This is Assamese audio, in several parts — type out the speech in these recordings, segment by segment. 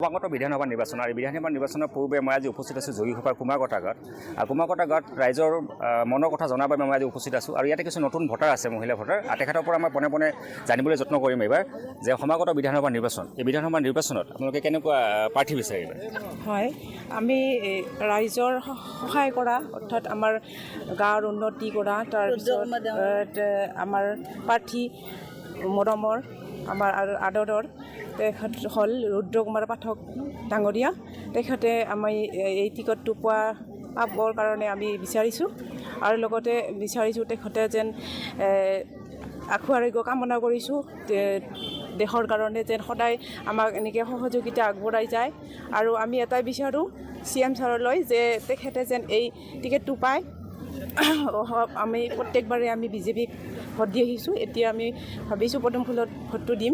সমাগত বিধানসভা নিৰ্বাচন আৰু বিধানসভা নিৰ্বাচনৰ পূৰ্বে মই আজি উপস্থিত আছোঁ যোগীঘোপাৰ কুমাৰকটা গাঁৱত আৰু কুমাৰকটা গাঁৱত ৰাইজৰ মনৰ কথা জনাৰ বাবে মই আজি উপস্থিত আছোঁ আৰু ইয়াতে কিছু নতুন ভোটাৰ আছে মহিলা ভোটাৰ আৰু তেখেতৰ পৰা মই পোনে জানিবলৈ যত্ন কৰিম এইবাৰ যে সমাগত বিধানসভা নিৰ্বাচন এই বিধানসভা নিৰ্বাচনত আপোনালোকে কেনেকুৱা প্ৰাৰ্থী বিচাৰিব হয় আমি ৰাইজৰ সহায় কৰা অৰ্থাৎ আমাৰ গাঁৱৰ উন্নতি কৰা তাৰপিছত আমাৰ প্ৰাৰ্থী মৰমৰ আমাৰ আদৰৰ তেখেত হ'ল ৰুদ্ৰ কুমাৰ পাঠক ডাঙৰীয়া তেখেতে আমি এই টিকটটো পাবৰ কাৰণে আমি বিচাৰিছোঁ আৰু লগতে বিচাৰিছোঁ তেখেতে যেন আশু আৰোগ্য কামনা কৰিছোঁ দেশৰ কাৰণে যেন সদায় আমাক এনেকৈ সহযোগিতা আগবঢ়াই যায় আৰু আমি এটাই বিচাৰোঁ CM ছাৰলৈ যে তেখেতে যেন এই টিকেটটো পায় আমি প্ৰত্যেকবাৰে আমি বিজেপিক ভোট দি আহিছোঁ এতিয়া আমি ভাবিছোঁ পদুম ফুলত ভোটটো দিম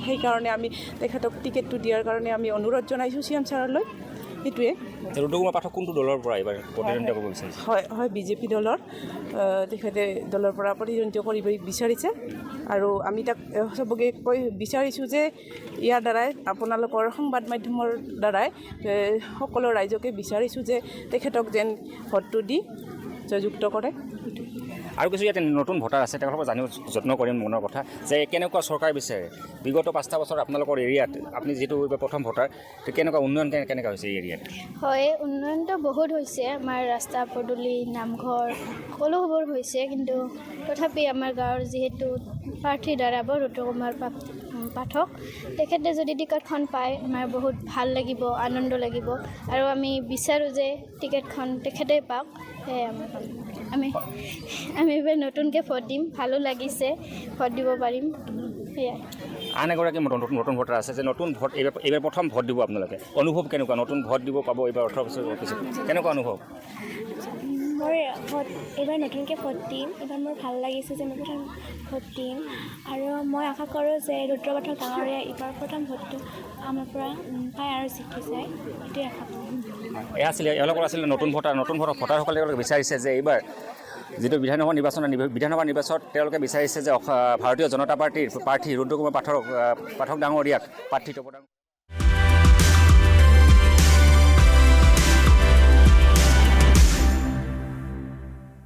সেইকাৰণে আমি তেখেতক টিকেটটো দিয়াৰ কাৰণে আমি অনুৰোধ জনাইছোঁ CM ছাৰলৈ সেইটোৱে ৰুদ্ৰ কুমাৰ পাঠক কোনটো দলৰ পৰা এইবাৰ প্ৰতিদ্বন্দ্বিতা কৰিব বিচাৰিছে হয় বিজেপি দলৰ তেখেতে দলৰ পৰা প্ৰতিদ্বন্দ্বিতা কৰিব বিচাৰিছে আৰু আমি তাক চবকে বিচাৰিছোঁ যে ইয়াৰ দ্বাৰাই আপোনালোকৰ সংবাদ মাধ্যমৰ দ্বাৰাই সকলো ৰাইজকে বিচাৰিছোঁ যে তেখেতক যেন ভোটটো দি জয়যুক্ত কৰে আৰু কিছু ইয়াতে নতুন ভোটাৰ আছে তেওঁলোকৰ জানিব যত্ন কৰিম মনৰ কথা যে কেনেকুৱা চৰকাৰ বিচাৰে বিগত 5টা বছৰ আপোনালোকৰ এৰিয়াত আপুনি যিটো প্ৰথম ভোটাৰ কেনেকুৱা উন্নয়ন কেনেকুৱা হৈছে এই এৰিয়াত হয় উন্নয়নটো বহুত হৈছে আমাৰ ৰাস্তা পদূলি নামঘৰ সকলোবোৰ হৈছে কিন্তু তথাপি আমাৰ গাঁৱৰ যিহেতু প্ৰাৰ্থী দ্বাৰা ৰুদ্ৰ কুমাৰ পাঠক তেখেতে যদি টিকেটখন পায় আমাৰ বহুত ভাল লাগিব আনন্দ লাগিব আৰু আমি বিচাৰোঁ যে টিকেটখন তেখেতেই পাওক সেয়াই আমি এইবাৰ নতুনকৈ ভোট দিম ভালো লাগিছে ভোট দিব পাৰিম সেয়াই আন এগৰাকী নতুন ভোটাৰ আছে যে নতুন ভোট এইবাৰ প্ৰথম ভোট দিব আপোনালোকে অনুভৱ কেনেকুৱা নতুন ভোট দিব পাব এইবাৰ 18 বছৰ পিছত কেনেকুৱা অনুভৱ মই এইবাৰ নতুনকৈ ভোট দিম এইবাৰ মোৰ ভাল লাগিছে যে মই প্ৰথম ভোট দিম আৰু মই আশা কৰোঁ যে ৰুদ্ৰ পাঠক ডাঙৰীয়া এইবাৰ প্ৰথম ভোটটো আমাৰ পৰা পায় আৰু জিকি যায় সেইটোৱে আশা কৰোঁ এওঁলোকৰ আছিলে নতুন ভোটাৰসকলে বিচাৰিছে যে এইবাৰ যিটো বিধানসভা নিৰ্বাচনত তেওঁলোকে বিচাৰিছে যে ভাৰতীয় জনতা পাৰ্টীৰ প্ৰাৰ্থী ৰুদ্ৰ কুমাৰ পাঠক ডাঙৰীয়াক প্ৰাৰ্থীত্ব প্ৰদান